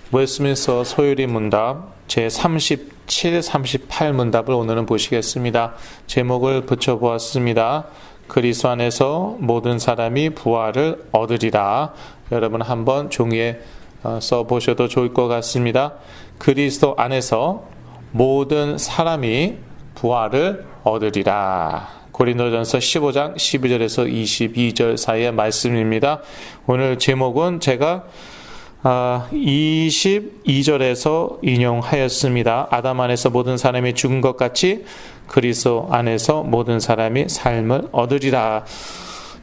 웨스트민스터 소유리 문답 제37, 38 문답을 오늘은 보시겠습니다. 제목을 붙여보았습니다. 그리스도 안에서 모든 사람이 부활을 얻으리라. 여러분 한번 종이에 써보셔도 좋을 것 같습니다. 그리스도 안에서 모든 사람이 부활을 얻으리라. 고린도전서 15장 12절에서 22절 사이의 말씀입니다. 오늘 제목은 제가 22절에서 인용하였습니다. 아담 안에서 모든 사람이 죽은 것 같이 그리스도 안에서 모든 사람이 삶을 얻으리라.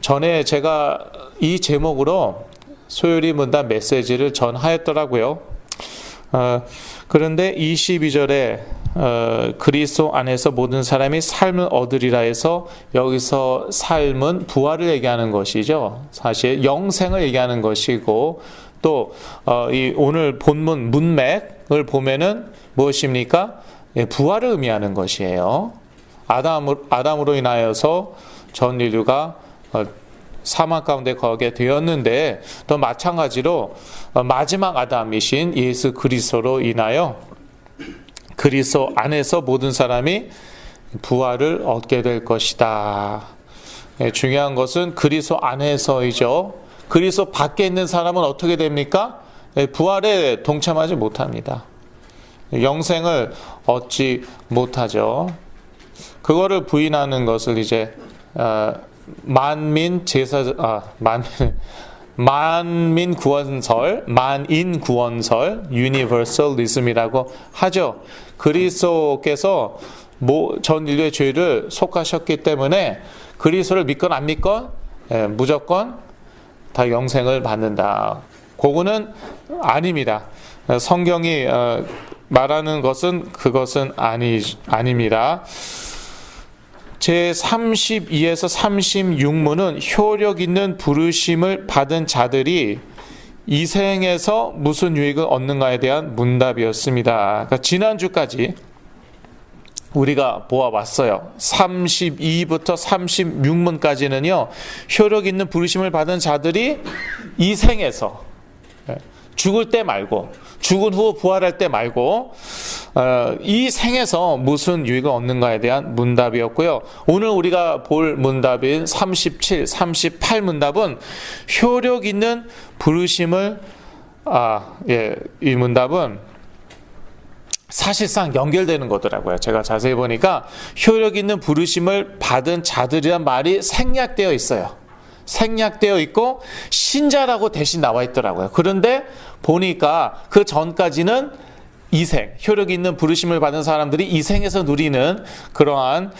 전에 제가 이 제목으로 소요리 문답 메시지를 전하였더라고요. 그런데 22절에 그리스도 안에서 모든 사람이 삶을 얻으리라 해서 여기서 삶은 부활을 얘기하는 것이죠. 사실 영생을 얘기하는 것이고 또 이 오늘 본문 문맥을 보면은 무엇입니까? 부활을 의미하는 것이에요. 아담으로 인하여서 전 인류가 사망 가운데 거하게 되었는데 또 마찬가지로 마지막 아담이신 예수 그리스도로 인하여 그리스도 안에서 모든 사람이 부활을 얻게 될 것이다. 중요한 것은 그리스도 안에서이죠. 그리스도 밖에 있는 사람은 어떻게 됩니까? 부활에 동참하지 못합니다. 영생을 얻지 못하죠. 그거를 부인하는 것을 이제 만민 구원설, 만인 구원설, 유니버설리즘이라고 하죠. 그리스도께서 전 인류의 죄를 속하셨기 때문에 그리스도를 믿건 안 믿건 무조건 다 영생을 받는다. 그거는 아닙니다. 성경이 말하는 것은 그것은 아닙니다. 제32에서 36문은 효력 있는 부르심을 받은 자들이 이 생에서 무슨 유익을 얻는가에 대한 문답이었습니다. 그러니까 지난주까지 우리가 보아왔어요. 32부터 36문까지는요. 효력 있는 부르심을 받은 자들이 이 생에서 죽을 때 말고 죽은 후 부활할 때 말고 이 생에서 무슨 유익을 얻는가에 대한 문답이었고요. 오늘 우리가 볼 문답인 37, 38 문답은 효력 있는 부르심을 이 문답은 사실상 연결되는 거더라고요. 제가 자세히 보니까 효력 있는 부르심을 받은 자들이란 말이 생략되어 있어요. 생략되어 있고 신자라고 대신 나와 있더라고요. 그런데 보니까 그 전까지는 이생, 효력 있는 부르심을 받은 사람들이 이생에서 누리는 그러한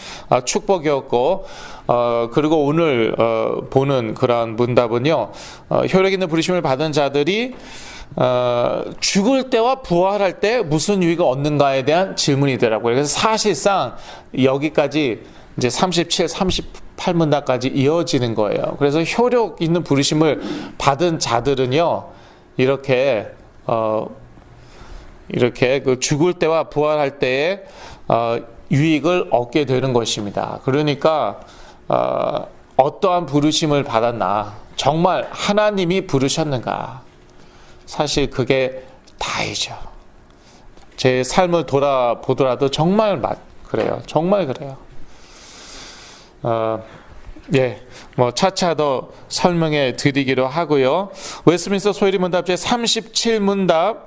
축복이었고 그리고 오늘 보는 그러한 문답은요. 효력 있는 부르심을 받은 자들이 죽을 때와 부활할 때 무슨 유익을 얻는가에 대한 질문이더라고요. 그래서 사실상 여기까지 이제 37, 38문답까지 이어지는 거예요. 그래서 효력 있는 부르심을 받은 자들은요, 이렇게 그 죽을 때와 부활할 때에 유익을 얻게 되는 것입니다. 그러니까 어떠한 부르심을 받았나, 정말 하나님이 부르셨는가, 사실 그게 다이죠. 제 삶을 돌아보더라도 정말 그래요. 정말 그래요. 차차 더 설명해 드리기로 하고요. 웨스트민스터 소요리 문답 제37문답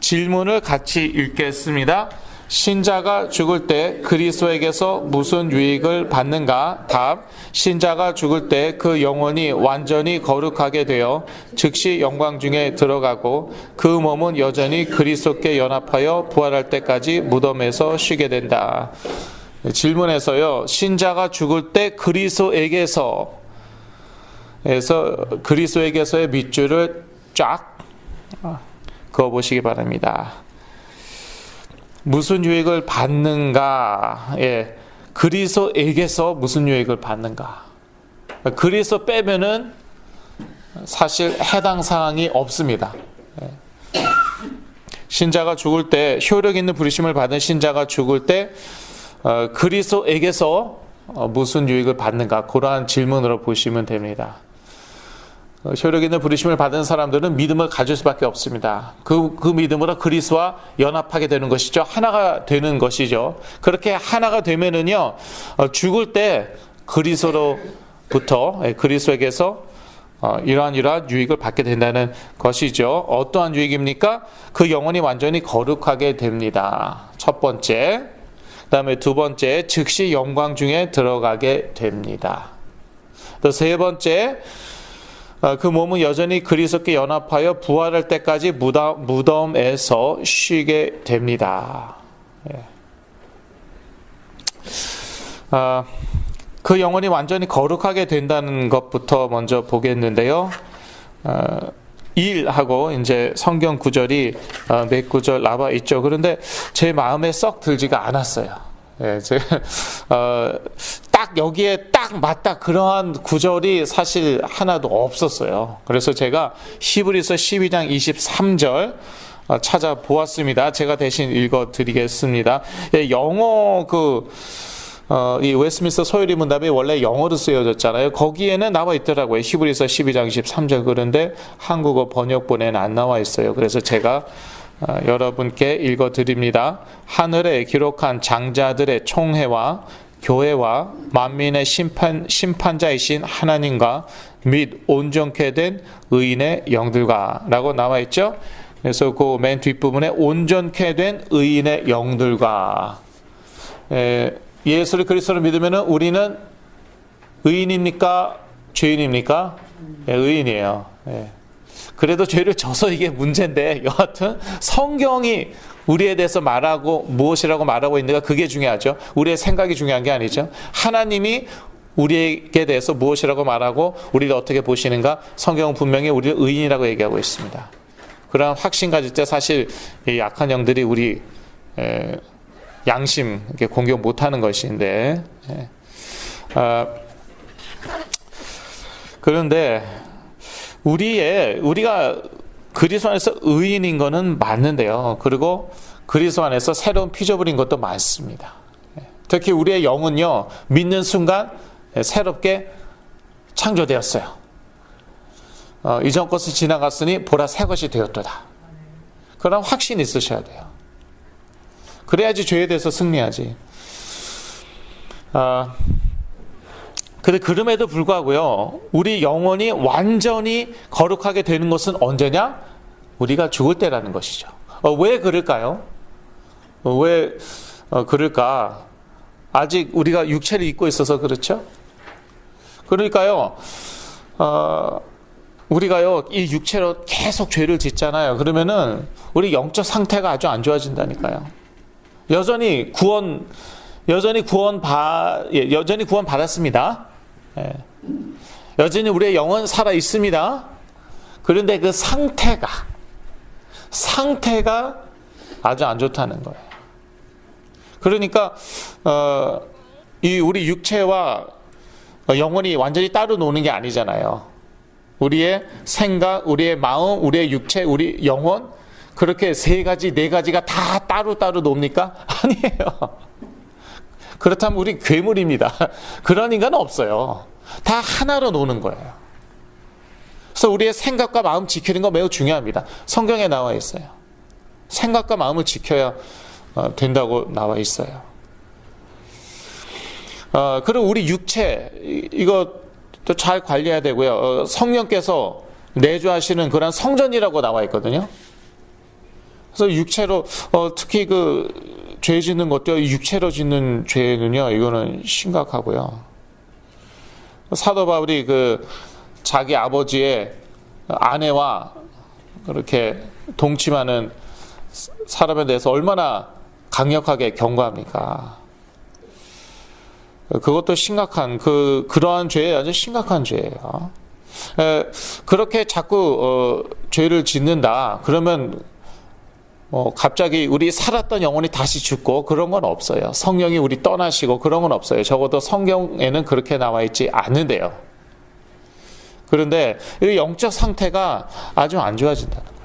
질문을 같이 읽겠습니다. 신자가 죽을 때 그리스도에게서 무슨 유익을 받는가? 답. 신자가 죽을 때 그 영혼이 완전히 거룩하게 되어 즉시 영광 중에 들어가고 그 몸은 여전히 그리스도께 연합하여 부활할 때까지 무덤에서 쉬게 된다. 질문에서요. 신자가 죽을 때 그리스도에게서의 밑줄을 쫙 그어보시기 바랍니다. 무슨 유익을 받는가? 그리스도에게서 무슨 유익을 받는가? 그리스도 빼면은 사실 해당 사항이 없습니다. 신자가 죽을 때 효력 있는 부르심을 받은 신자가 죽을 때 그리스도에게서 무슨 유익을 받는가? 그러한 질문으로 보시면 됩니다. 효력 있는 부르심을 받은 사람들은 믿음을 가질 수밖에 없습니다. 그 믿음으로 그리스도와 연합하게 되는 것이죠. 하나가 되는 것이죠. 그렇게 하나가 되면은요, 죽을 때 그리스도에게서 이러한 유익을 받게 된다는 것이죠. 어떠한 유익입니까? 그 영혼이 완전히 거룩하게 됩니다. 첫 번째. 그 다음에 두 번째, 즉시 영광 중에 들어가게 됩니다. 또 세 번째, 그 몸은 여전히 그리스도께 연합하여 부활할 때까지 무덤에서 쉬게 됩니다. 그 영혼이 완전히 거룩하게 된다는 것부터 먼저 보겠는데요. 1하고 이제 성경 구절이 몇 구절 나와 있죠. 그런데 제 마음에 썩 들지가 않았어요. 딱 여기에 딱 맞다 그러한 구절이 사실 하나도 없었어요. 그래서 제가 히브리서 12장 23절 찾아보았습니다. 제가 대신 읽어드리겠습니다. 영어 이 웨스트민스터 소요리 문답이 원래 영어로 쓰여졌잖아요. 거기에는 나와 있더라고요. 히브리서 12장 23절. 그런데 한국어 번역본에는 안 나와 있어요. 그래서 제가 여러분께 읽어드립니다. 하늘에 기록한 장자들의 총회와 교회와 만민의 심판자이신 하나님과 및 온전케 된 의인의 영들과 라고 나와 있죠. 그래서 그 맨 뒷부분에 온전케 된 의인의 영들과, 예수를 그리스도를 믿으면 우리는 의인입니까? 죄인입니까? 의인이에요. 그래도 죄를 져서 이게 문제인데, 여하튼 성경이 우리에 대해서 무엇이라고 말하고 있는가, 그게 중요하죠. 우리의 생각이 중요한 게 아니죠. 하나님이 우리에게 대해서 무엇이라고 말하고 우리를 어떻게 보시는가, 성경은 분명히 우리를 의인이라고 얘기하고 있습니다. 그런 확신 가질 때 사실 이 약한 영들이 우리 양심 공격 못하는 것인데, 그런데 우리가 그리스도 안에서 의인인 것은 맞는데요. 그리고 그리스도 안에서 새로운 피조물인 것도 맞습니다. 특히 우리의 영은요, 믿는 순간 새롭게 창조되었어요. 이전 것이 지나갔으니 보라 새 것이 되었도다. 그런 확신이 있으셔야 돼요. 그래야지 죄에 대해서 승리하지. 그럼에도 불구하고요, 우리 영혼이 완전히 거룩하게 되는 것은 언제냐? 우리가 죽을 때라는 것이죠. 왜 그럴까요? 왜 그럴까? 아직 우리가 육체를 입고 있어서 그렇죠? 그러니까요, 우리가요, 이 육체로 계속 죄를 짓잖아요. 그러면은 우리 영적 상태가 아주 안 좋아진다니까요. 여전히 구원 받았습니다. 여전히 우리의 영은 살아 있습니다. 그런데 그 상태가 아주 안 좋다는 거예요. 그러니까 이 우리 육체와 영혼이 완전히 따로 노는 게 아니잖아요. 우리의 생각, 우리의 마음, 우리의 육체, 우리 영혼, 그렇게 세 가지, 네 가지가 다 따로 놉니까? 아니에요. 그렇다면 우리 괴물입니다. 그런 인간은 없어요. 다 하나로 노는 거예요. 그래서 우리의 생각과 마음 지키는 거 매우 중요합니다. 성경에 나와 있어요. 생각과 마음을 지켜야 된다고 나와 있어요. 그리고 우리 육체, 이것도 잘 관리해야 되고요. 성령께서 내주하시는 그런 성전이라고 나와 있거든요. 그래서 육체로, 특히 죄 짓는 것도 육체로 짓는 죄는요, 이거는 심각하고요. 사도 바울이 자기 아버지의 아내와 그렇게 동침하는 사람에 대해서 얼마나 강력하게 경고합니까? 그것도 심각한, 그러한 죄에 아주 심각한 죄예요. 그렇게 자꾸 죄를 짓는다. 그러면 갑자기 우리 살았던 영혼이 다시 죽고 그런 건 없어요. 성령이 우리 떠나시고 그런 건 없어요. 적어도 성경에는 그렇게 나와 있지 않는데요. 그런데 이 영적 상태가 아주 안 좋아진다는 거예요.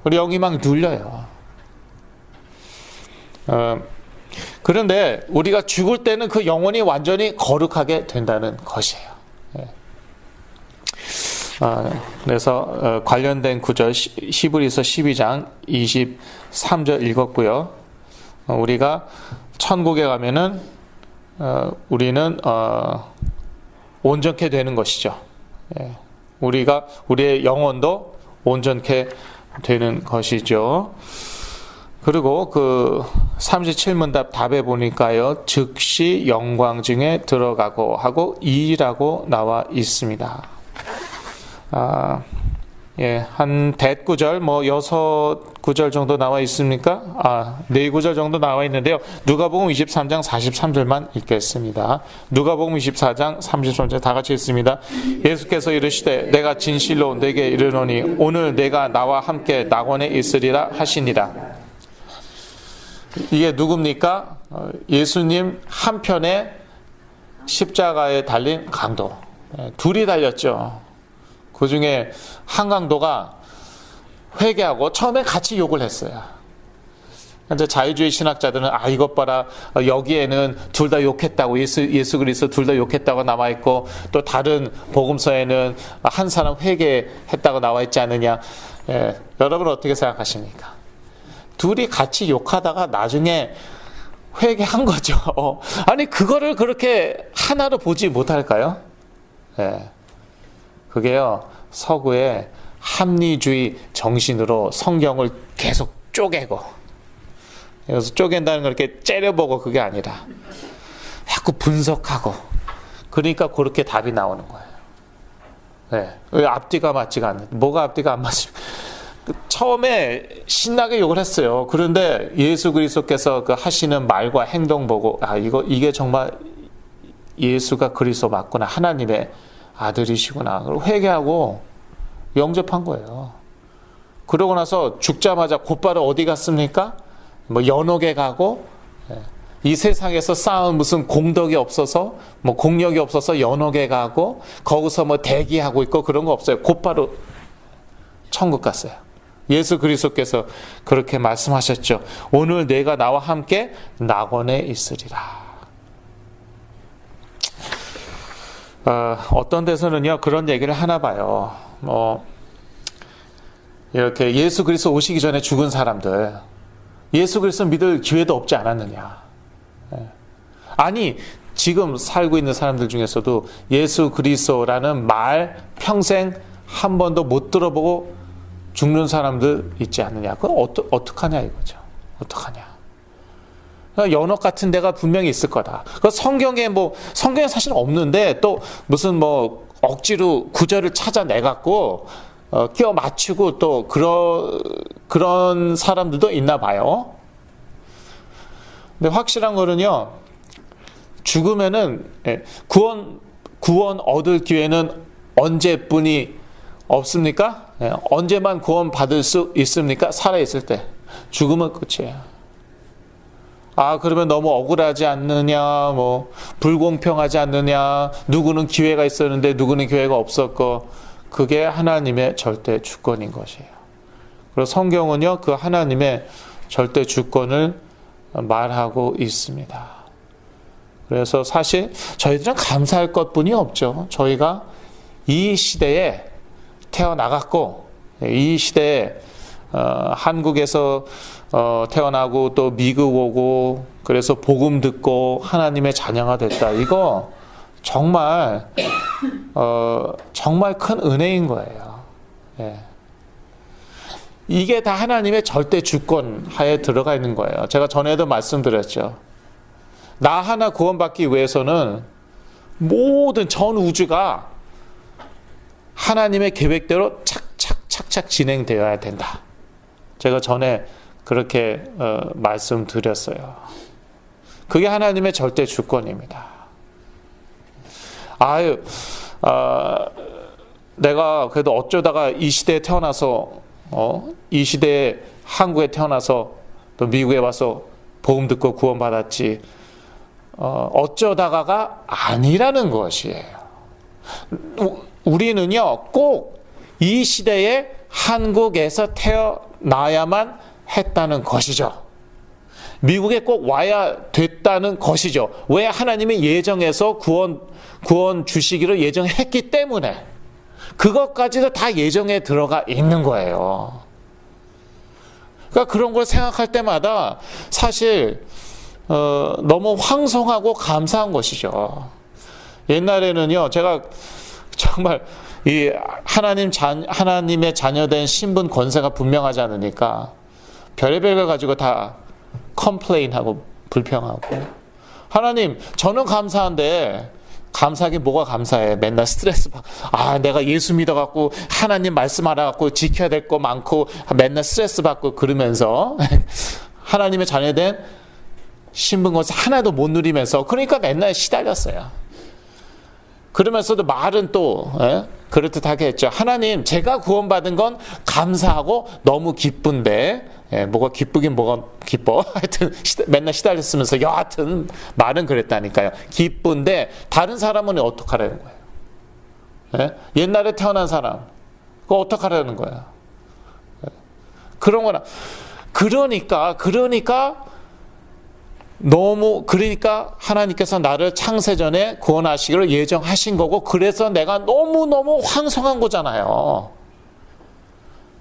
우리 영이 막 눌려요. 그런데 우리가 죽을 때는 그 영혼이 완전히 거룩하게 된다는 것이에요. 그래서 관련된 구절 히브리서 12장 23절 읽었고요. 우리가 천국에 가면은 우리는 온전케 되는 것이죠. 우리의 영혼도 온전케 되는 것이죠. 그리고 그 37문답 답에 보니까요, 즉시 영광 중에 들어가고 하고 이라고 나와 있습니다. 한 대구절, 6구절 정도 나와 있습니까? 4구절 정도 나와 있는데요. 누가복음 23장 43절만 읽겠습니다. 누가복음 24장 33절 다 같이 읽습니다. 예수께서 이르시되 내가 진실로 내게 이르노니 오늘 내가 나와 함께 낙원에 있으리라 하시니라. 이게 누굽니까? 예수님 한편에 십자가에 달린 강도. 둘이 달렸죠. 그 중에 한 강도가 회개하고 처음에 같이 욕을 했어요. 근데 자유주의 신학자들은 이것 봐라, 여기에는 둘 다 욕했다고, 예수 그리스도 둘 다 욕했다고 나와 있고, 또 다른 복음서에는 한 사람 회개했다고 나와 있지 않느냐. 여러분 어떻게 생각하십니까? 둘이 같이 욕하다가 나중에 회개한 거죠. 아니 그거를 그렇게 하나로 보지 못할까요? 그게요, 서구의 합리주의 정신으로 성경을 계속 쪼개고, 그래서 쪼갠다는 걸 이렇게 째려보고 그게 아니라 자꾸 분석하고, 그러니까 그렇게 답이 나오는 거예요. 왜 앞뒤가 맞지가 않는, 뭐가 앞뒤가 안 맞습니까? 처음에 신나게 욕을 했어요. 그런데 예수 그리스도께서 그 하시는 말과 행동 보고 이게 정말 예수가 그리스도 맞구나, 하나님의 아들이시구나, 그리고 회개하고 영접한 거예요. 그러고 나서 죽자마자 곧바로 어디 갔습니까? 연옥에 가고, 이 세상에서 쌓은 무슨 공덕이 없어서, 공력이 없어서 연옥에 가고, 거기서 대기하고 있고 그런 거 없어요. 곧바로 천국 갔어요. 예수 그리스도께서 그렇게 말씀하셨죠. 오늘 내가 나와 함께 낙원에 있으리라. 어떤 데서는요, 그런 얘기를 하나 봐요. 이렇게 예수 그리스도 오시기 전에 죽은 사람들, 예수 그리스도 믿을 기회도 없지 않았느냐. 아니, 지금 살고 있는 사람들 중에서도 예수 그리스도라는 말 평생 한 번도 못 들어보고 죽는 사람들 있지 않느냐. 그건 어떡하냐 이거죠. 어떡하냐. 연옥 같은 데가 분명히 있을 거다. 성경에 사실 없는데 또 무슨 억지로 구절을 찾아내갖고 끼워 맞추고 또 그런 사람들도 있나 봐요. 근데 확실한 거는요, 죽으면은 구원 얻을 기회는 언제뿐이 없습니까? 언제만 구원 받을 수 있습니까? 살아있을 때. 죽으면 끝이에요. 그러면 너무 억울하지 않느냐, 불공평하지 않느냐, 누구는 기회가 있었는데 누구는 기회가 없었고, 그게 하나님의 절대 주권인 것이에요. 그리고 성경은요, 그 하나님의 절대 주권을 말하고 있습니다. 그래서 사실 저희들은 감사할 것뿐이 없죠. 저희가 이 시대에 태어나갔고, 이 시대에 한국에서 태어나고 또 미국 오고, 그래서 복음 듣고 하나님의 자녀가 됐다. 이거 정말 큰 은혜인 거예요. 이게 다 하나님의 절대 주권 하에 들어가 있는 거예요. 제가 전에도 말씀드렸죠. 나 하나 구원받기 위해서는 모든 전 우주가 하나님의 계획대로 착착 진행되어야 된다. 제가 전에 그렇게 말씀드렸어요. 그게 하나님의 절대 주권입니다. 내가 그래도 어쩌다가 이 시대에 태어나서, 이 시대에 한국에 태어나서 또 미국에 와서 복음 듣고 구원받았지, 어쩌다가가 아니라는 것이에요. 우리는요, 꼭 이 시대에 한국에서 태어나야만 했다는 것이죠. 미국에 꼭 와야 됐다는 것이죠. 왜? 하나님의 예정에서 구원 주시기로 예정했기 때문에. 그것까지도 다 예정에 들어가 있는 거예요. 그러니까 그런 걸 생각할 때마다 사실 너무 황송하고 감사한 것이죠. 옛날에는요, 제가 정말 이 하나님의 자녀된 신분 권세가 분명하지 않으니까 별의별 걸 가지고 다 컴플레인하고 불평하고, 하나님 저는 감사한데 감사하긴 뭐가 감사해. 맨날 스트레스 받고, 내가 예수 믿어갖고 하나님 말씀 알아갖고 지켜야 될 거 많고 맨날 스트레스 받고 그러면서 하나님의 자녀된 신분 권세 하나도 못 누리면서, 그러니까 맨날 시달렸어요. 그러면서도 말은 또 그럴듯하게 했죠. 하나님, 제가 구원받은 건 감사하고 너무 기쁜데, 뭐가 기쁘긴 뭐가 기뻐. 하여튼 맨날 시달렸으면서 여하튼 말은 그랬다니까요. 기쁜데 다른 사람은 어떡하라는 거예요? 옛날에 태어난 사람, 그거 어떡하라는 거예요? 그런 거나. 그러니까 하나님께서 나를 창세전에 구원하시기를 예정하신 거고, 그래서 내가 너무너무 황송한 거잖아요.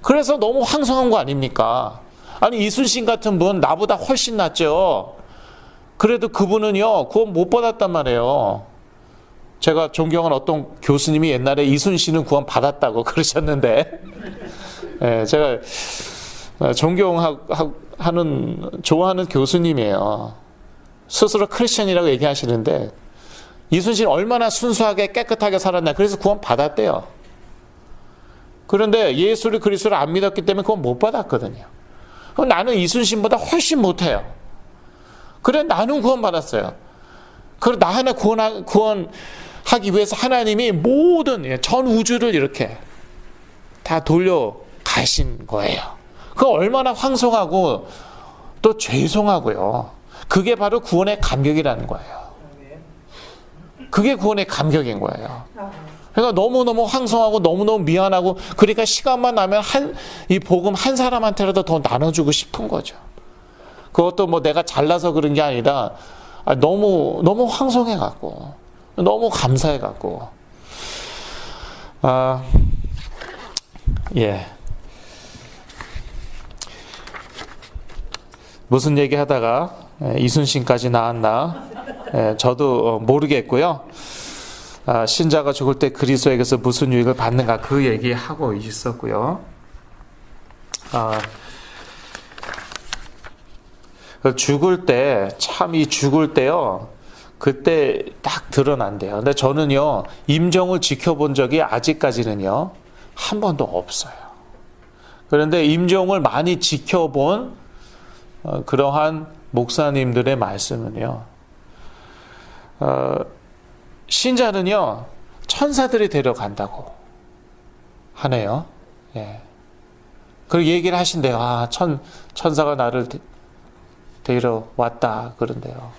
그래서 너무 황송한 거 아닙니까? 아니, 이순신 같은 분 나보다 훨씬 낫죠. 그래도 그분은요, 구원 못 받았단 말이에요. 제가 존경하는 어떤 교수님이 옛날에 이순신은 구원 받았다고 그러셨는데, 제가 좋아하는 교수님이에요. 스스로 크리스천이라고 얘기하시는데, 이순신 얼마나 순수하게 깨끗하게 살았나. 그래서 구원 받았대요. 그런데 예수를 그리스도를 안 믿었기 때문에 구원 못 받았거든요. 그럼 나는 이순신보다 훨씬 못해요. 그래, 나는 구원 받았어요. 그리고 나 하나 구원하기 위해서 하나님이 모든 전 우주를 이렇게 다 돌려가신 거예요. 그 얼마나 황송하고 또 죄송하고요. 그게 바로 구원의 감격이라는 거예요. 그게 구원의 감격인 거예요. 그러니까 너무너무 황송하고 너무너무 미안하고, 그러니까 시간만 나면 이 복음 한 사람한테라도 더 나눠주고 싶은 거죠. 그것도 뭐 내가 잘나서 그런 게 아니라 너무 황송해갖고, 너무 감사해갖고. 무슨 얘기 하다가 이순신까지 나왔나? 저도 모르겠고요. 신자가 죽을 때 그리스도에게서 무슨 유익을 받는가, 그 얘기하고 있었고요. 죽을 때, 죽을 때요, 그때 딱 드러난대요. 근데 저는요, 임종을 지켜본 적이 아직까지는요, 한 번도 없어요. 그런데 임종을 많이 지켜본 그러한 목사님들의 말씀은요, 신자는요, 천사들이 데려간다고 하네요. 그리고 얘기를 하신대요. 천사가 나를 데리러 왔다 그런데요.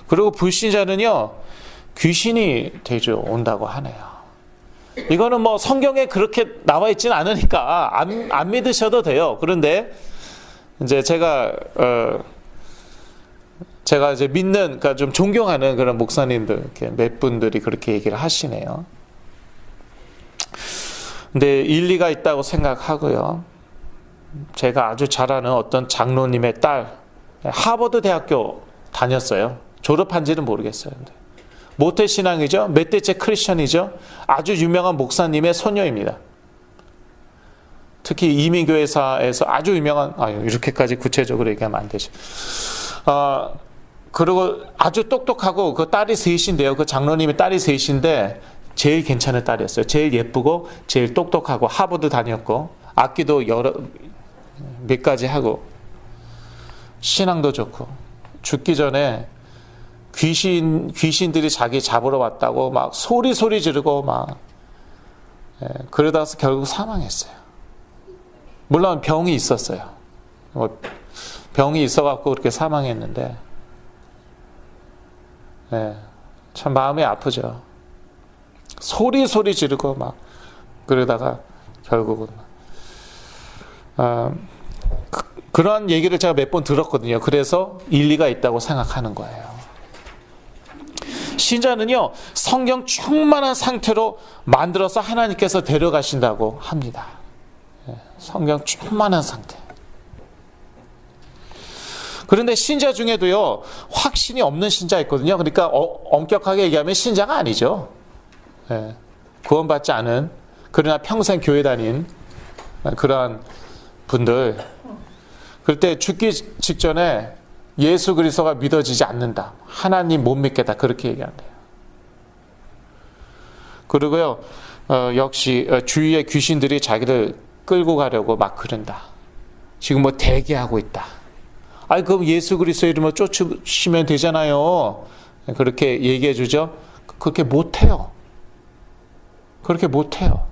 그리고 불신자는요, 귀신이 데려온다고 하네요. 이거는 뭐 성경에 그렇게 나와 있지는 않으니까 안 믿으셔도 돼요. 그런데 이제 제가 이제 믿는, 그러니까 좀 존경하는 그런 목사님들, 이렇게 몇 분들이 그렇게 얘기를 하시네요. 근데 일리가 있다고 생각하고요. 제가 아주 잘 아는 어떤 장로님의 딸, 하버드 대학교 다녔어요. 졸업한지는 모르겠어요. 근데 모태신앙이죠. 몇 대째 크리스천이죠. 아주 유명한 목사님의 소녀입니다. 특히 이민교회사에서 아주 유명한, 이렇게까지 구체적으로 얘기하면 안 되죠. 그리고 아주 똑똑하고, 그 딸이 셋인데요. 그 장로님의 딸이 셋인데 제일 괜찮은 딸이었어요. 제일 예쁘고 제일 똑똑하고, 하버드 다녔고, 악기도 몇 가지 하고, 신앙도 좋고, 죽기 전에 귀신들이 자기 잡으러 왔다고 막 소리 지르고 그러다가 결국 사망했어요. 물론 병이 있었어요. 병이 있어갖고 그렇게 사망했는데, 참 마음이 아프죠. 소리 지르고 그러다가 결국은 그런 얘기를 제가 몇 번 들었거든요. 그래서 일리가 있다고 생각하는 거예요. 신자는요, 성경 충만한 상태로 만들어서 하나님께서 데려가신다고 합니다. 성경 충만한 상태. 그런데 신자 중에도요, 확신이 없는 신자 있거든요. 그러니까 엄격하게 얘기하면 신자가 아니죠. 구원받지 않은, 그러나 평생 교회 다닌 그러한 분들, 그럴 때 죽기 직전에 예수 그리스도가 믿어지지 않는다, 하나님 못 믿겠다, 그렇게 얘기한대요. 그리고요, 역시 주위의 귀신들이 자기를 끌고 가려고 막 그런다. 지금 뭐 대기하고 있다. 아니 그럼 예수 그리스도 이름으로 쫓으시면 되잖아요. 그렇게 얘기해 주죠. 그렇게 못해요. 그렇게 못해요.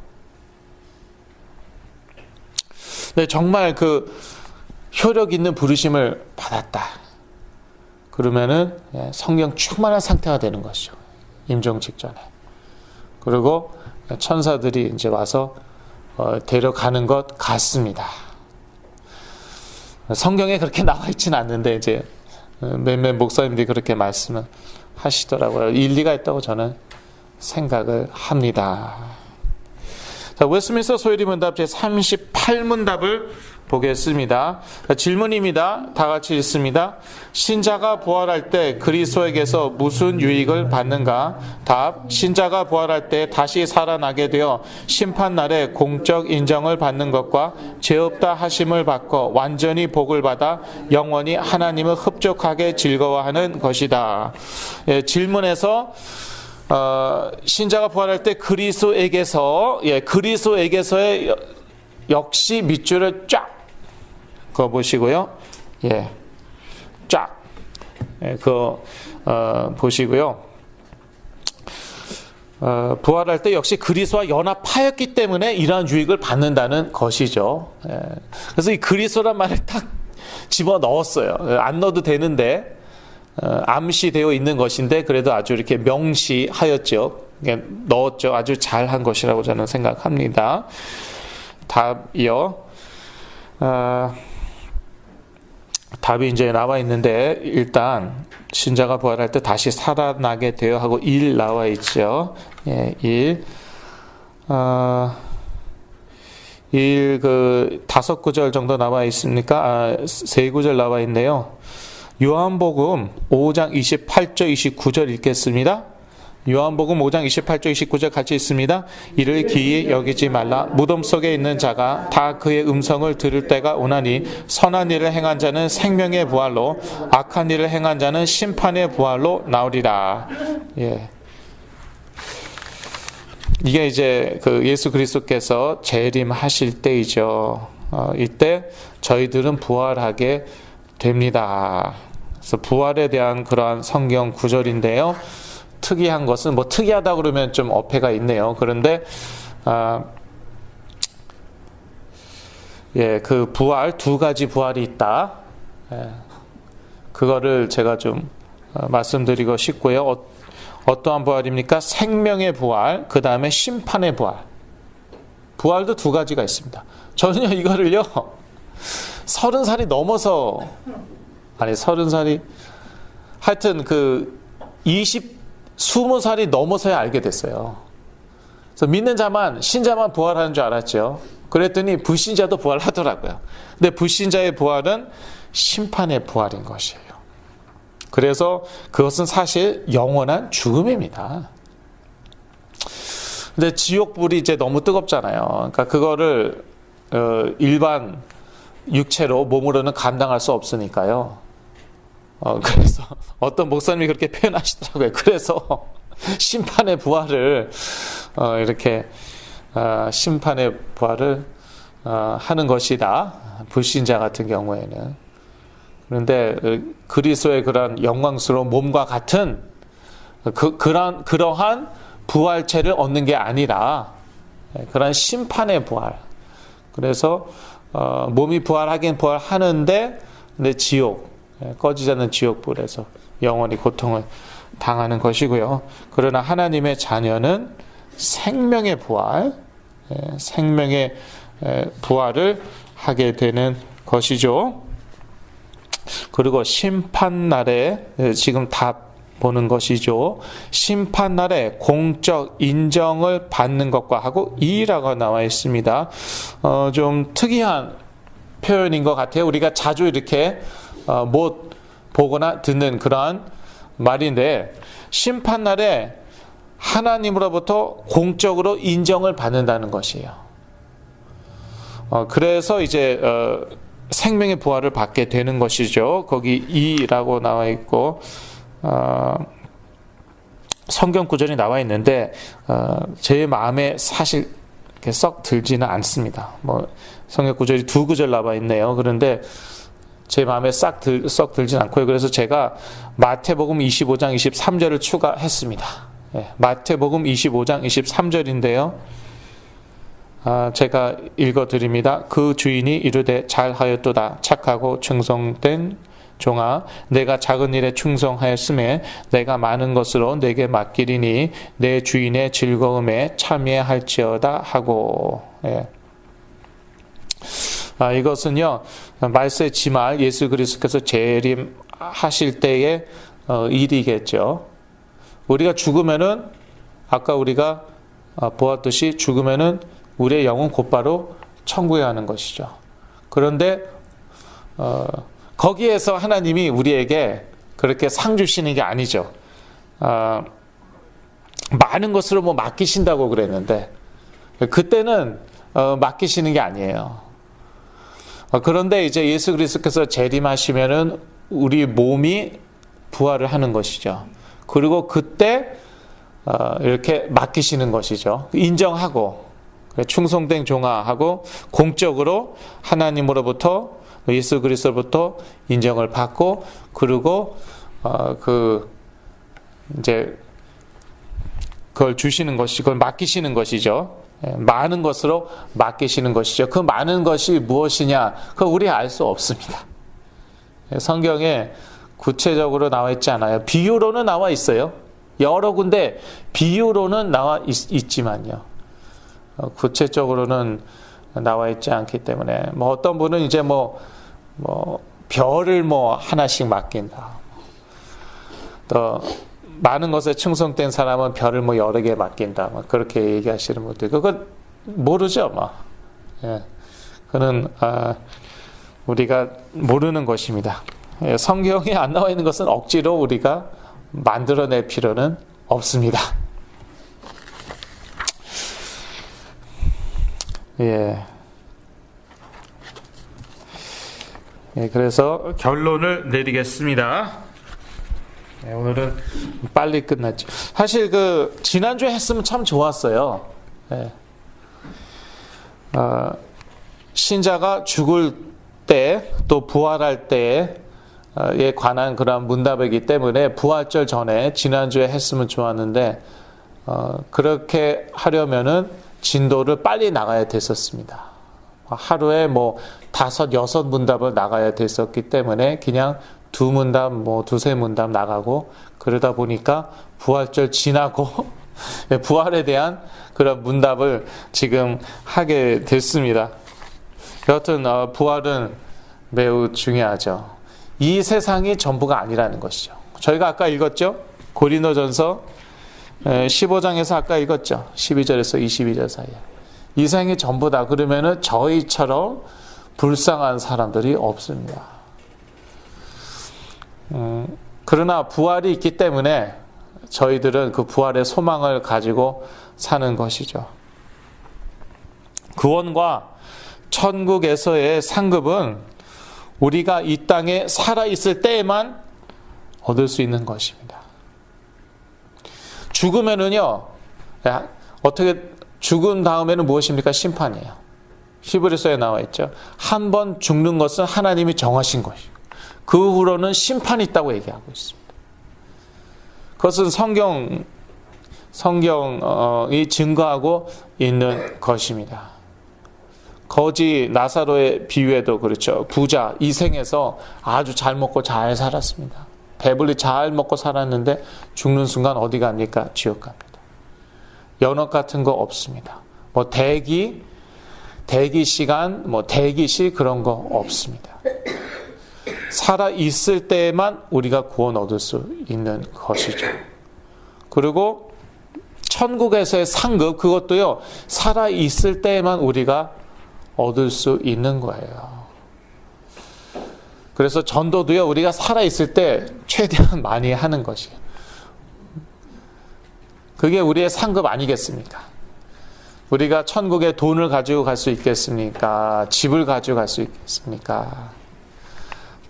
네, 정말 그 효력 있는 부르심을 받았다. 그러면은 성령 충만한 상태가 되는 것이죠. 임종 직전에. 그리고 천사들이 이제 와서 데려가는 것 같습니다. 성경에 그렇게 나와 있지는 않는데 이제 몇몇 목사님들이 그렇게 말씀을 하시더라고요. 일리가 있다고 저는 생각을 합니다. 자, 웨스민스터 소요리 문답 제 38문답을 보겠습니다. 질문입니다. 다 같이 읽습니다. 신자가 부활할 때 그리스도에게서 무슨 유익을 받는가? 답. 신자가 부활할 때 다시 살아나게 되어 심판날에 공적 인정을 받는 것과 죄 없다 하심을 받고 완전히 복을 받아 영원히 하나님을 흡족하게 즐거워하는 것이다. 질문에서 신자가 부활할 때 그리스도에게서의 역시 밑줄을 쫙 그거 보시고요. 쫙 그거 보시고요. 부활할 때 역시 그리스도와 연합하였기 때문에 이러한 유익을 받는다는 것이죠. 그래서 이 그리스도란 말을 딱 집어 넣었어요. 안 넣어도 되는데 암시되어 있는 것인데 그래도 아주 이렇게 명시하였죠. 넣었죠. 아주 잘한 것이라고 저는 생각합니다. 답이요. 답이 이제 나와 있는데 일단 신자가 부활할 때 다시 살아나게 되어 하고 1 나와 있죠. 1. 1 그 5구절 정도 나와 있습니까? 3구절 나와 있네요. 요한복음 5장 28절 29절 읽겠습니다. 요한복음 5장 28절 29절 같이 읽습니다. 이를 기이 여기지 말라. 무덤 속에 있는 자가 다 그의 음성을 들을 때가 오나니 선한 일을 행한 자는 생명의 부활로 악한 일을 행한 자는 심판의 부활로 나오리라. 이게 이제 그 예수 그리스도께서 재림하실 때이죠. 이때 저희들은 부활하게 됩니다. 그래서 부활에 대한 그러한 성경 구절인데요. 특이한 것은 뭐 특이하다 그러면 좀 어폐가 있네요. 그런데 그 부활 2가지 부활이 있다. 그거를 제가 좀 말씀드리고 싶고요. 어떠한 부활입니까? 생명의 부활, 그 다음에 심판의 부활. 부활도 2가지가 있습니다. 저는요 이거를요 30살이 넘어서 30살이 하여튼 그 20살이 넘어서야 알게 됐어요. 그래서 믿는 자만, 신자만 부활하는 줄 알았죠. 그랬더니 불신자도 부활하더라고요. 근데 불신자의 부활은 심판의 부활인 것이에요. 그래서 그것은 사실 영원한 죽음입니다. 근데 지옥불이 이제 너무 뜨겁잖아요. 그러니까 그거를 일반 육체로 몸으로는 감당할 수 없으니까요. 그래서 어떤 목사님이 그렇게 표현하시더라고요. 그래서 심판의 부활을 이렇게 심판의 부활을 하는 것이다. 불신자 같은 경우에는. 그런데 그리스도의 그런 영광스러운 몸과 같은 그러한 부활체를 얻는 게 아니라 그러한 심판의 부활. 그래서 몸이 부활하긴 부활하는데 근데 지옥, 꺼지지 않는 지옥불에서 영원히 고통을 당하는 것이고요. 그러나 하나님의 자녀는 생명의 부활, 생명의 부활을 하게 되는 것이죠. 그리고 심판날에 지금 답 보는 것이죠. 심판날에 공적 인정을 받는 것과 하고 이라고 나와 있습니다. 좀 특이한 표현인 것 같아요. 우리가 자주 이렇게 못 보거나 듣는 그러한 말인데, 심판날에 하나님으로부터 공적으로 인정을 받는다는 것이에요. 그래서 이제 생명의 부활을 받게 되는 것이죠. 거기 이라고 나와 있고 성경 구절이 나와 있는데 제 마음에 사실 이렇게 썩 들지는 않습니다. 뭐 성경 구절이 두 구절 나와 있네요. 그런데 제 마음에 썩 들진 않고요. 그래서 제가 마태복음 25장 23절을 추가했습니다. 마태복음 25장 23절인데요. 제가 읽어드립니다. 그 주인이 이르되 잘하였도다. 착하고 충성된 종아, 내가 작은 일에 충성하였음에 내가 많은 것으로 내게 맡기리니 내 주인의 즐거움에 참여할지어다 하고. 이것은요, 말세의 지말 예수 그리스도께서 재림하실 때의 일이겠죠. 우리가 죽으면은, 아까 우리가 보았듯이 죽으면은 우리의 영은 곧바로 천국에 가는 것이죠. 그런데 거기에서 하나님이 우리에게 그렇게 상 주시는 게 아니죠. 많은 것으로 뭐 맡기신다고 그랬는데 그때는 맡기시는 게 아니에요. 그런데 이제 예수 그리스도께서 재림하시면은 우리 몸이 부활을 하는 것이죠. 그리고 그때 이렇게 맡기시는 것이죠. 인정하고 충성된 종아하고 공적으로 하나님으로부터 예수 그리스도로부터 인정을 받고, 그리고 이제 그걸 주시는 것이, 그걸 맡기시는 것이죠. 많은 것으로 맡기시는 것이죠. 그 많은 것이 무엇이냐? 그거 우리 알 수 없습니다. 성경에 구체적으로 나와 있지 않아요. 비유로는 나와 있어요. 여러 군데 비유로는 나와 있지만요. 구체적으로는 나와 있지 않기 때문에, 뭐 어떤 분은 이제 뭐 별을 뭐 하나씩 맡긴다. 또 많은 것에 충성된 사람은 별을 뭐 여러 개 맡긴다. 뭐 그렇게 얘기하시는 분들, 그건 모르죠, 뭐. 그는 우리가 모르는 것입니다. 성경에 안 나와 있는 것은 억지로 우리가 만들어낼 필요는 없습니다. 그래서 결론을 내리겠습니다. 오늘은 빨리 끝났죠. 사실 지난주에 했으면 참 좋았어요. 신자가 죽을 때 또 부활할 때에 관한 그런 문답이기 때문에 부활절 전에 지난주에 했으면 좋았는데 그렇게 하려면은 진도를 빨리 나가야 됐었습니다. 하루에 뭐 5, 6 문답을 나가야 됐었기 때문에 그냥 2 문답, 뭐 2, 3 문답 나가고, 그러다 보니까 부활절 지나고 부활에 대한 그런 문답을 지금 하게 됐습니다. 여하튼 부활은 매우 중요하죠. 이 세상이 전부가 아니라는 것이죠. 저희가 아까 읽었죠? 고린도전서 15장에서 아까 읽었죠. 12절에서 22절 사이에. 이 세상이 전부다. 그러면은 저희처럼 불쌍한 사람들이 없습니다. 그러나 부활이 있기 때문에 저희들은 그 부활의 소망을 가지고 사는 것이죠. 구원과 천국에서의 상급은 우리가 이 땅에 살아있을 때에만 얻을 수 있는 것입니다. 죽으면은요, 어떻게, 죽은 다음에는 무엇입니까? 심판이에요. 히브리서에 나와 있죠. 한 번 죽는 것은 하나님이 정하신 것이고, 그 후로는 심판이 있다고 얘기하고 있습니다. 그것은 성경이 증거하고 있는 것입니다. 거지 나사로의 비유에도 그렇죠. 부자, 이 생에서 아주 잘 먹고 잘 살았습니다. 배불리 잘 먹고 살았는데 죽는 순간 어디 갑니까? 지옥 갑니다. 연옥 같은 거 없습니다. 뭐 대기 시간, 뭐 대기실 그런 거 없습니다. 살아 있을 때에만 우리가 구원 얻을 수 있는 것이죠. 그리고 천국에서의 상급, 그것도요, 살아 있을 때에만 우리가 얻을 수 있는 거예요. 그래서 전도도요, 우리가 살아 있을 때 최대한 많이 하는 것이에요. 그게 우리의 상급 아니겠습니까? 우리가 천국에 돈을 가지고 갈 수 있겠습니까? 집을 가지고 갈 수 있겠습니까?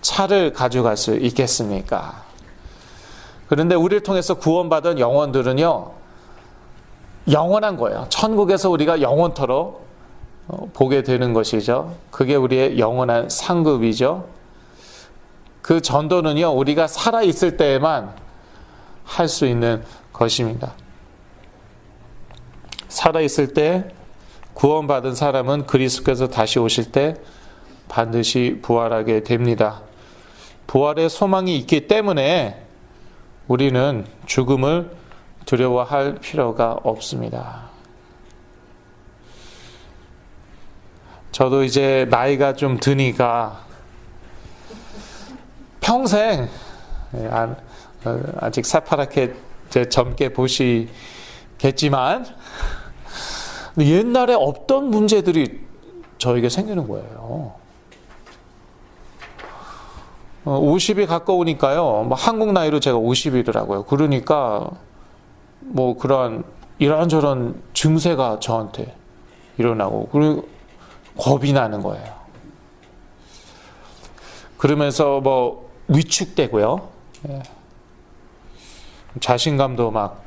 차를 가지고 갈 수 있겠습니까? 그런데 우리를 통해서 구원받은 영혼들은요, 영원한 거예요. 천국에서 우리가 영원토록 보게 되는 것이죠. 그게 우리의 영원한 상급이죠. 그 전도는요, 우리가 살아있을 때에만 할 수 있는 것입니다. 살아있을 때 구원받은 사람은 그리스도께서 다시 오실 때 반드시 부활하게 됩니다. 부활의 소망이 있기 때문에 우리는 죽음을 두려워할 필요가 없습니다. 저도 이제 나이가 좀 드니까 평생, 아직 새파랗게 젊게 보시겠지만, 옛날에 없던 문제들이 저에게 생기는 거예요. 50이 가까우니까요. 한국 나이로 제가 50이더라고요. 그러니까 뭐 그런 이런저런 증세가 저한테 일어나고, 그리고 겁이 나는 거예요. 그러면서 뭐 위축되고요. 자신감도 막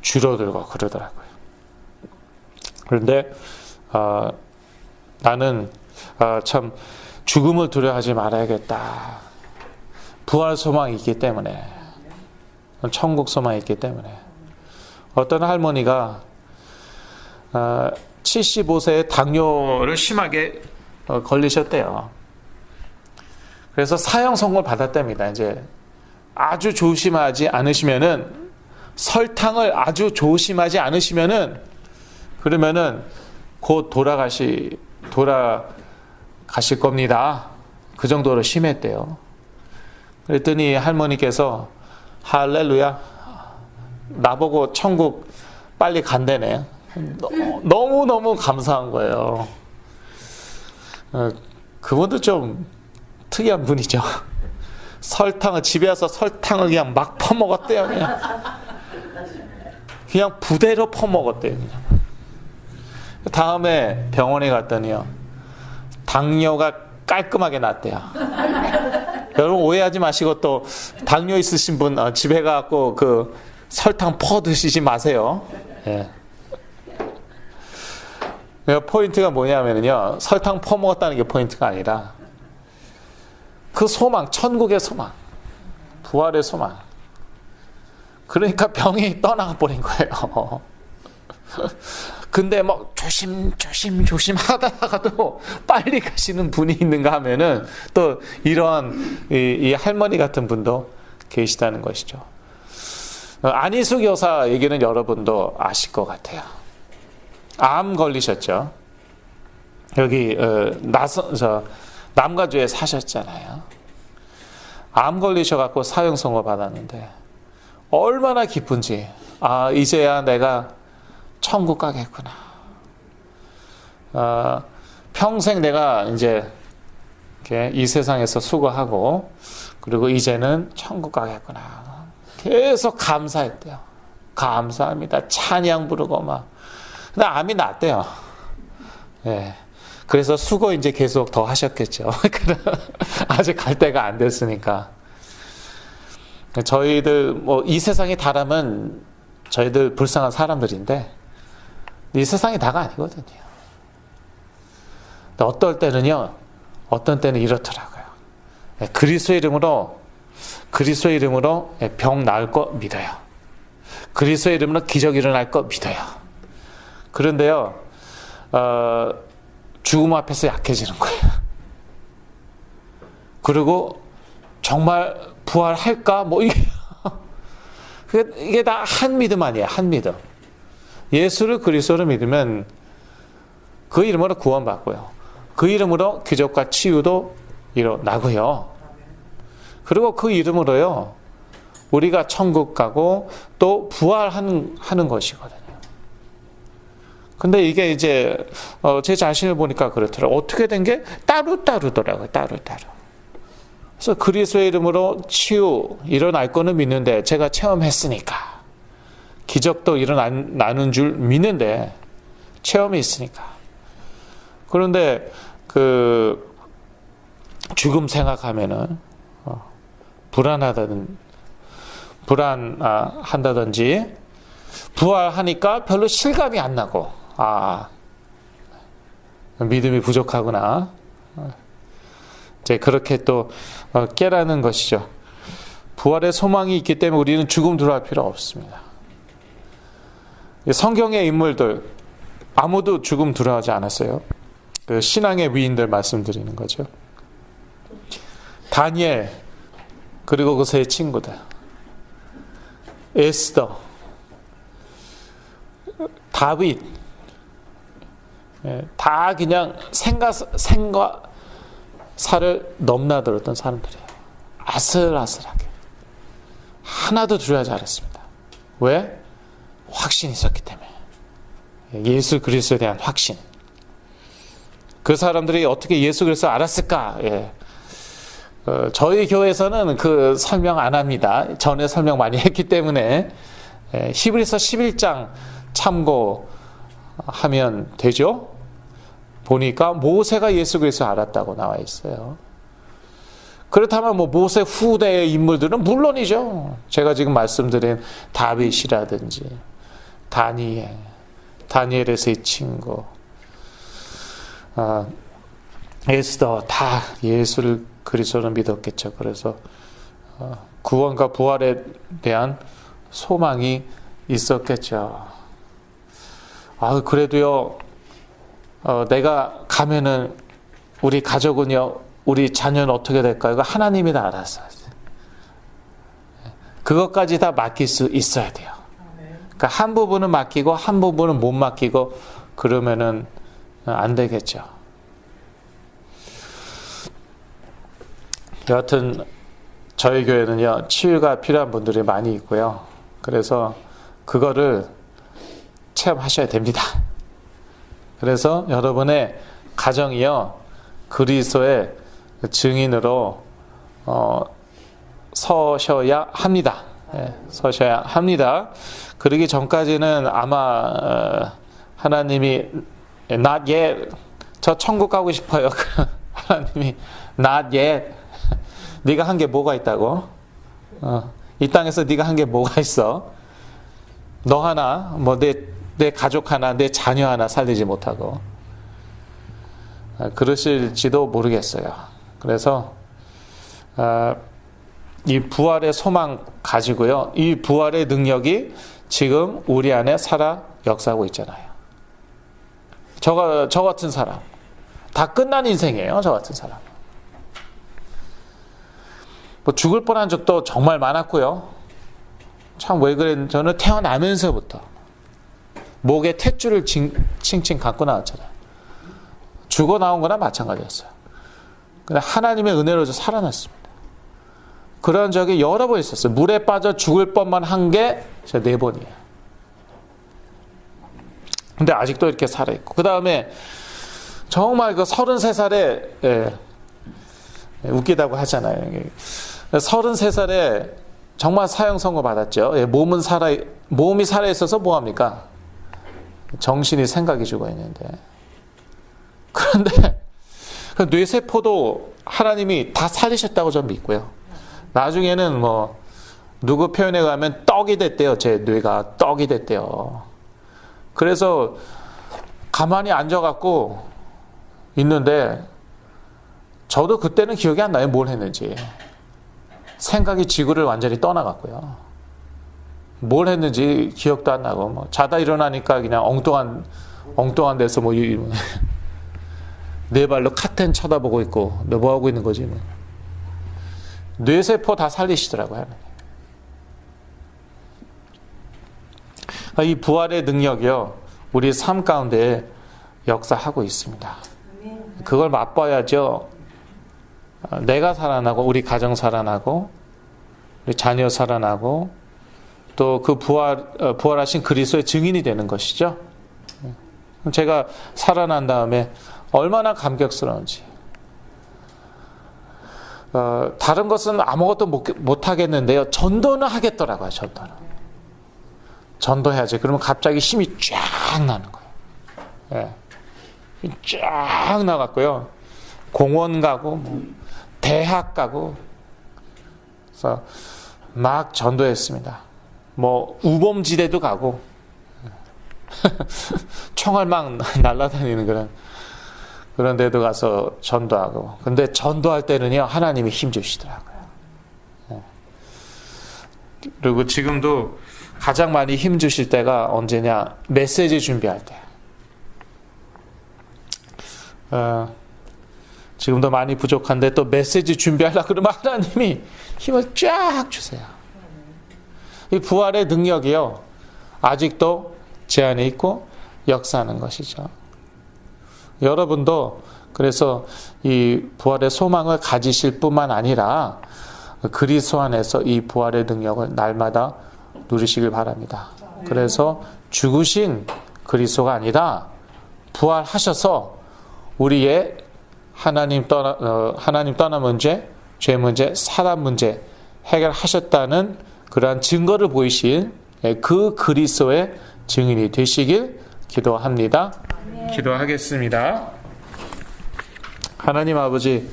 줄어들고 그러더라고요. 그런데 나는 참 죽음을 두려워하지 말아야겠다. 부활 소망이 있기 때문에, 천국 소망이 있기 때문에. 어떤 할머니가 75세에 당뇨를 심하게 걸리셨대요. 그래서 사형 선고를 받았답니다. 이제 아주 조심하지 않으시면은, 설탕을 아주 조심하지 않으시면은, 그러면은 곧 돌아가실 겁니다. 그 정도로 심했대요. 그랬더니 할머니께서 할렐루야, 나보고 천국 빨리 간대네. 너무너무 감사한 거예요. 그분도 좀 특이한 분이죠. 설탕을, 집에 와서 설탕을 그냥 막 퍼먹었대요. 그냥 부대로 퍼먹었대요. 그냥. 다음에 병원에 갔더니요, 당뇨가 깔끔하게 낫대요. 여러분 오해하지 마시고, 또 당뇨 있으신 분 집에 가서 그 설탕 퍼 드시지 마세요. 예. 포인트가 뭐냐면요, 설탕 퍼먹었다는 게 포인트가 아니라 그 소망, 천국의 소망, 부활의 소망. 그러니까 병이 떠나가 버린 거예요. 근데 뭐 조심 하다가도 빨리 가시는 분이 있는가 하면은, 또 이러한 이 할머니 같은 분도 계시다는 것이죠. 안희숙 여사 얘기는 여러분도 아실 것 같아요. 암 걸리셨죠. 여기 남가주에 사셨잖아요. 암 걸리셔갖고 사형 선고 받았는데 얼마나 기쁜지, 이제야 내가 천국 가겠구나. 평생 내가 이제 이렇게 이 세상에서 수고하고, 그리고 이제는 천국 가겠구나. 계속 감사했대요. 감사합니다. 찬양 부르고 막. 근데 암이 낫대요. 예. 그래서 수고 이제 계속 더 하셨겠죠. 아직 갈 때가 안 됐으니까. 저희들 뭐 이 세상이 다라면 저희들 불쌍한 사람들인데, 이 세상이 다가 아니거든요. 어떨 때는요, 어떤 때는 이렇더라고요. 그리스도의 이름으로 병 나을 거 믿어요. 그리스도의 이름으로 기적 일어날 거 믿어요. 그런데요, 죽음 앞에서 약해지는 거예요. 그리고 정말 부활할까? 뭐 이게 다 한 믿음 아니에요. 한 믿음. 예수를 그리스도로 믿으면 그 이름으로 구원받고요. 그 이름으로 기적과 치유도 일어나고요. 그리고 그 이름으로요, 우리가 천국 가고 또 부활하는 것이거든요. 근데 이게 이제 제 자신을 보니까 그렇더라고요. 어떻게 된 게 따로따로더라고요. 따로따로. 그래서 그리스도의 이름으로 치유 일어날 거는 믿는데, 제가 체험했으니까, 기적도 일어나는 줄 믿는데 체험이 있으니까. 그런데 그 죽음 생각하면은 불안한다든지, 부활하니까 별로 실감이 안 나고, 믿음이 부족하구나, 이제 그렇게 또 깨라는 것이죠. 부활의 소망이 있기 때문에 우리는 죽음 두려워할 필요 없습니다. 성경의 인물들 아무도 죽음 두려워하지 않았어요. 그 신앙의 위인들 말씀드리는 거죠. 다니엘, 그리고 그 세 친구들, 에스더, 다윗, 다 그냥 생과 사를 넘나들었던 사람들이에요. 아슬아슬하게 하나도 두려워하지 않았습니다. 왜? 확신이 있었기 때문에. 예수 그리스도에 대한 확신. 그 사람들이 어떻게 예수 그리스도를 알았을까? 저희 교회에서는 그 설명 안 합니다. 전에 설명 많이 했기 때문에. 히브리서 11장 참고하면 되죠. 보니까 모세가 예수 그리스도를 알았다고 나와 있어요. 그렇다면 모세 후대의 인물들은 물론이죠. 제가 지금 말씀드린 다윗이라든지 다니엘의 세 친구, 에스더, 다 예수를 그리스도를 믿었겠죠. 그래서 구원과 부활에 대한 소망이 있었겠죠. 그래도요, 내가 가면은 우리 가족은요, 우리 자녀는 어떻게 될까요? 이거 하나님이 다 알았어요. 그것까지 다 맡길 수 있어야 돼요. 그러니까 한 부분은 맡기고 한 부분은 못 맡기고 그러면은 안 되겠죠. 여하튼 저희 교회는요, 치유가 필요한 분들이 많이 있고요. 그래서 그거를 체험하셔야 됩니다. 그래서 여러분의 가정이요, 그리스도의 증인으로 서셔야 합니다. 서셔야 합니다. 그러기 전까지는 아마 하나님이 not yet, 저 천국 가고 싶어요. 하나님이 not yet, 네가 한 게 뭐가 있다고? 이 땅에서 네가 한 게 뭐가 있어? 너 하나, 내 가족 하나, 내 자녀 하나 살리지 못하고. 그러실지도 모르겠어요. 그래서 이 부활의 소망 가지고요, 이 부활의 능력이 지금 우리 안에 살아 역사하고 있잖아요. 저 같은 사람, 다 끝난 인생이에요. 저 같은 사람. 죽을 뻔한 적도 정말 많았고요. 참 왜 그랬는지, 저는 태어나면서부터 목에 탯줄을 칭칭 감고 나왔잖아요. 죽어 나온 거나 마찬가지였어요. 근데 하나님의 은혜로 살아났습니다. 그런 적이 여러 번 있었어요. 물에 빠져 죽을 뻔만 한 게 4번이에요. 근데 아직도 이렇게 살아있고, 그 다음에 정말 그 33살에 웃기다고 하잖아요. 33살에 정말 사형 선고 받았죠. 몸이 살아있어서 뭐합니까? 정신이 생각이 죽어 있는데. 그런데 뇌세포도 하나님이 다 살리셨다고 저는 믿고요. 나중에는 누구 표현에 가면 떡이 됐대요. 제 뇌가 떡이 됐대요. 그래서 가만히 앉아갖고 있는데, 저도 그때는 기억이 안 나요. 뭘 했는지. 생각이 지구를 완전히 떠나갔고요. 뭘 했는지 기억도 안 나고, 자다 일어나니까 그냥 엉뚱한 데서 네 발로 카텐 쳐다보고 있고, 너 뭐 하고 있는 거지? 뇌세포 다 살리시더라고요. 이 부활의 능력이요, 우리 삶 가운데 역사하고 있습니다. 그걸 맛봐야죠. 내가 살아나고 우리 가정 살아나고 우리 자녀 살아나고 또 그 부활하신 그리스도의 증인이 되는 것이죠. 제가 살아난 다음에 얼마나 감격스러운지. 다른 것은 아무것도 못 하겠는데요. 전도는 하겠더라고요. 전도해야지. 그러면 갑자기 힘이 쫙 나는 거예요. 예. 쫙 나갔고요. 공원 가고 대학 가고 그래서 막 전도했습니다. 우범지대도 가고 총알 막 날아다니는 그런 데도 가서 전도하고. 근데 전도할 때는요, 하나님이 힘 주시더라고요. 그리고 지금도 가장 많이 힘 주실 때가 언제냐? 메시지 준비할 때. 지금도 많이 부족한데 또 메시지 준비하려고 그러면 하나님이 힘을 쫙 주세요. 이 부활의 능력이요, 아직도 제 안에 있고 역사하는 것이죠. 여러분도 그래서 이 부활의 소망을 가지실 뿐만 아니라 그리스도 안에서 이 부활의 능력을 날마다 누리시길 바랍니다. 그래서 죽으신 그리스도가 아니라 부활하셔서 우리의 하나님 떠난 문제, 죄 문제, 사람 문제 해결하셨다는 그러한 증거를 보이신 그 그리스도의 증인이 되시길 기도합니다. 기도하겠습니다. 하나님 아버지,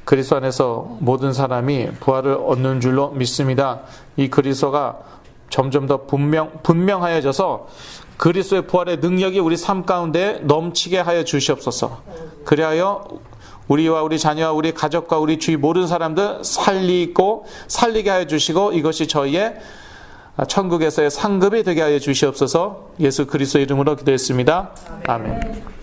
그리스도 안에서 모든 사람이 부활을 얻는 줄로 믿습니다. 이 그리스도가 점점 더 분명하여져서 그리스도의 부활의 능력이 우리 삶 가운데 넘치게 하여 주시옵소서. 그리하여 우리와 우리 자녀와 우리 가족과 우리 주위 모든 사람들 살리게 하여 주시고 이것이 저희의 천국에서의 상급이 되게 하여 주시옵소서. 예수 그리스도 이름으로 기도했습니다. 아멘.